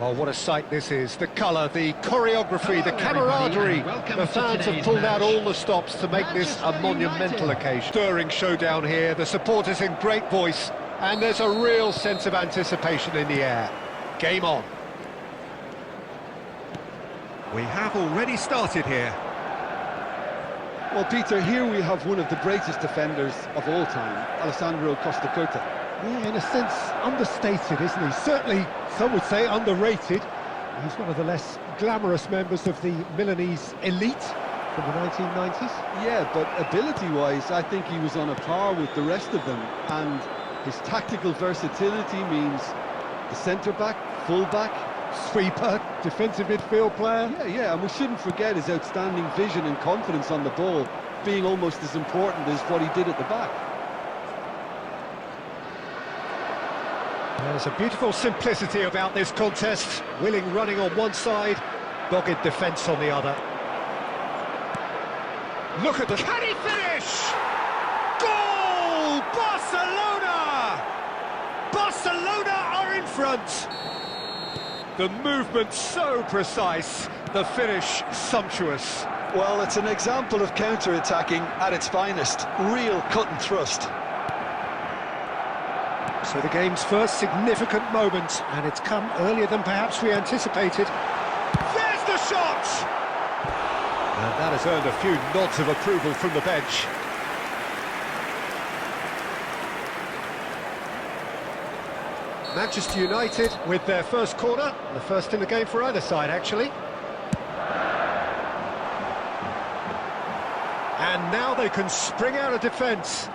Well, what a sight this is. The colour, the choreography, the camaraderie. The fans have pulled out all the stops to make this a monumental occasion. Stirring showdown here, the supporters in great voice, and there's a real sense of anticipation in the air. Game on. We have already started here. Well, Peter, here we have one of the greatest defenders of all time, Alessandro Costa. Yeah, in a sense, understated, isn't he? Certainly, some would say underrated. He's one of the less glamorous members of the Milanese elite from the 1990s. Yeah, but ability-wise, I think he was on a par with the rest of them. And his tactical versatility means the centre-back, full-back, sweeper, defensive midfield player. Yeah, and we shouldn't forget his outstanding vision and confidence on the ball, being almost as important as what he did at the back. There's a beautiful simplicity about this contest. Willing running on one side, dogged defence on the other. Look at the... Can he finish? Goal! Barcelona! Barcelona are in front. The movement so precise, the finish sumptuous. Well, it's an example of counter-attacking at its finest. Real cut and thrust. So the game's first significant moment, and it's come earlier than perhaps we anticipated. There's the shot! And that has earned a few nods of approval from the bench. Manchester United with their first corner, the first in the game for either side, actually. And now they can spring out of defence.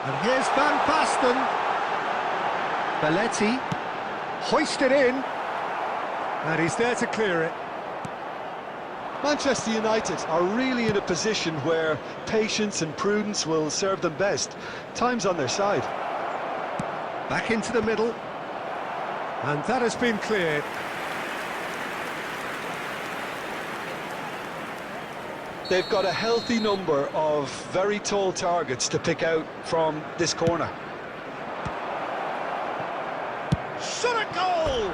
And here's Van Basten. Belletti hoisted in, and he's there to clear it. Manchester United are really in a position where patience and prudence will serve them best. Time's on their side. Back into the middle, and that has been cleared. They've got a healthy number of very tall targets to pick out from this corner. Shot at goal!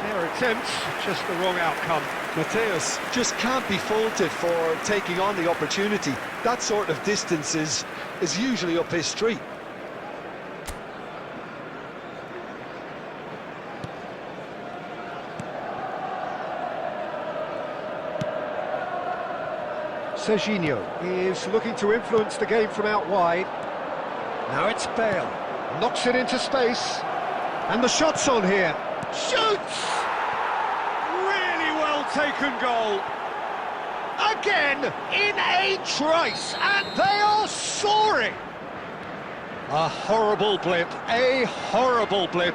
Fair attempt, just the wrong outcome. Mateus just can't be faulted for taking on the opportunity. That sort of distance is usually up his street. Serginho is looking to influence the game from out wide. Now it's Bale. Knocks it into space. And the shot's on here. Shoots! Really well taken goal. Again, in a trice, and they are soaring. A horrible blip,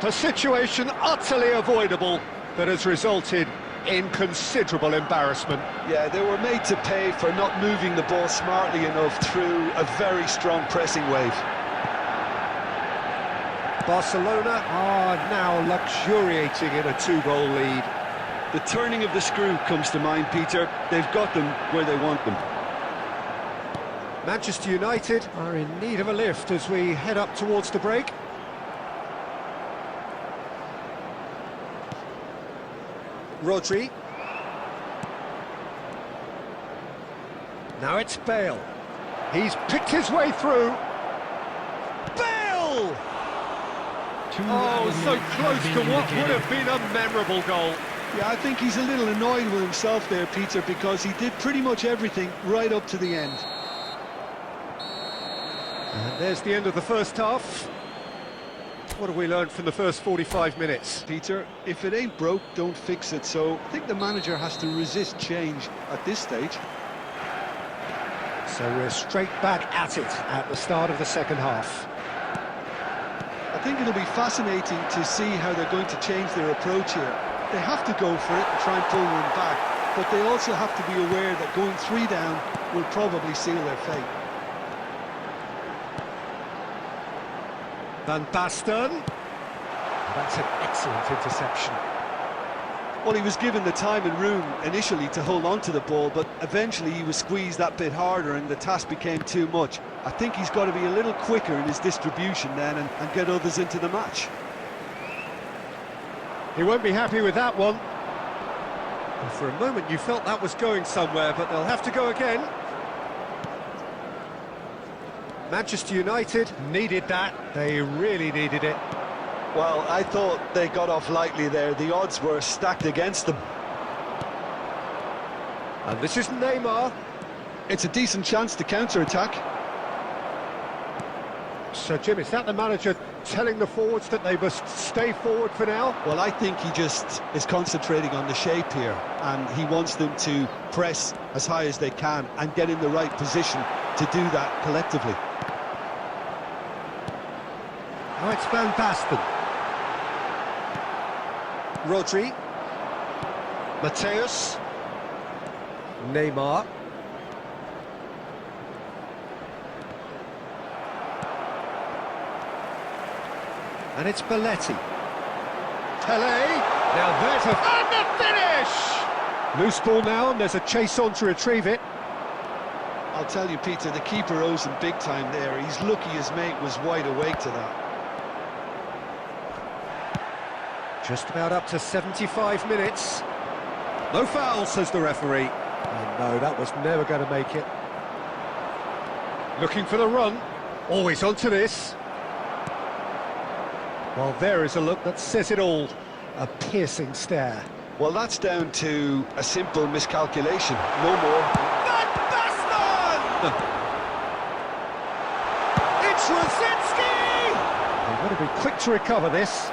a situation utterly avoidable that has resulted in considerable embarrassment. Yeah, they were made to pay for not moving the ball smartly enough through a very strong pressing wave. Barcelona are now luxuriating in a two-goal lead. The turning of the screw comes to mind, Peter. They've got them where they want them. Manchester United are in need of a lift as we head up towards the break. Rodri. Now it's Bale. He's picked his way through. Bale! Oh, so close to what would have been a memorable goal. Yeah, I think he's a little annoyed with himself there, Peter, because he did pretty much everything right up to the end. And there's the end of the first half. What have we learned from the first 45 minutes? Peter, if it ain't broke, don't fix it. So I think the manager has to resist change at this stage. So we're straight back at it at the start of the second half. I think it'll be fascinating to see how they're going to change their approach here. They have to go for it and try and pull one back, but they also have to be aware that going 3 down will probably seal their fate. Van Basten. That's an excellent interception. Well, he was given the time and room initially to hold on to the ball, but eventually he was squeezed that bit harder and the task became too much. I think he's got to be a little quicker in his distribution then and get others into the match. He won't be happy with that one. And for a moment you felt that was going somewhere, but they'll have to go again. Manchester United needed that. They really needed it. Well, I thought they got off lightly there. The odds were stacked against them. And this is Neymar. It's a decent chance to counter-attack. So, Jim, is that the manager telling the forwards that they must stay forward for now? Well, I think he just is concentrating on the shape here, and he wants them to press as high as they can and get in the right position to do that collectively. Oh, it's Van Basten. Rodri. Mateus. Neymar. And it's Belletti. Pele. Now there's a... And the finish! Loose ball now, and there's a chase on to retrieve it. I'll tell you, Peter, the keeper owes him big time there. He's lucky his mate was wide awake to that. Just about up to 75 minutes. No foul, says the referee. And no, that was never going to make it. Looking for the run. Always onto this. Well, there is a look that says it all. A piercing stare. Well, that's down to a simple miscalculation. No more. Van Basten! It's Rosicki! They've got to be quick to recover this.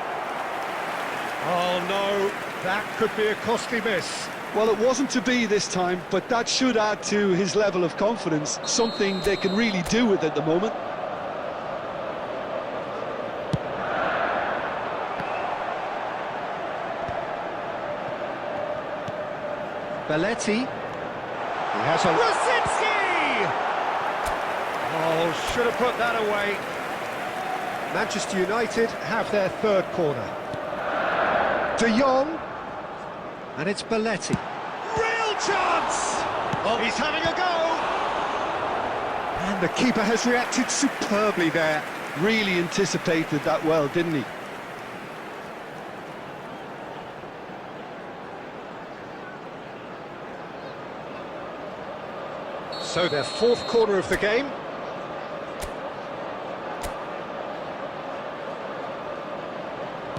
Oh no, that could be a costly miss. Well, it wasn't to be this time, but that should add to his level of confidence, something they can really do with at the moment. Belletti. He has a... Rosicki! Oh, should have put that away. Manchester United have their third corner. De Jong, and it's Belletti. Real chance! Oh, he's having a go! And the keeper has reacted superbly there. Really anticipated that well, didn't he? So their fourth corner of the game.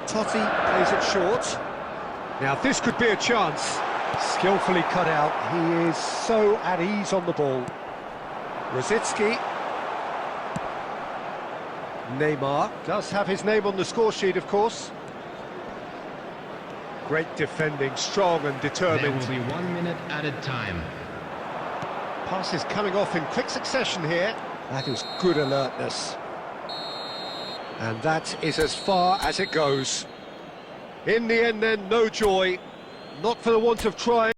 Totti plays it short. Now this could be a chance. Skillfully cut out. He is so at ease on the ball. Rosicki. Neymar does have his name on the score sheet, of course. Great defending, strong and determined. There will be 1 minute added time. Passes coming off in quick succession here. That is good alertness. And that is as far as it goes. In the end then, no joy. Not for the want of trying.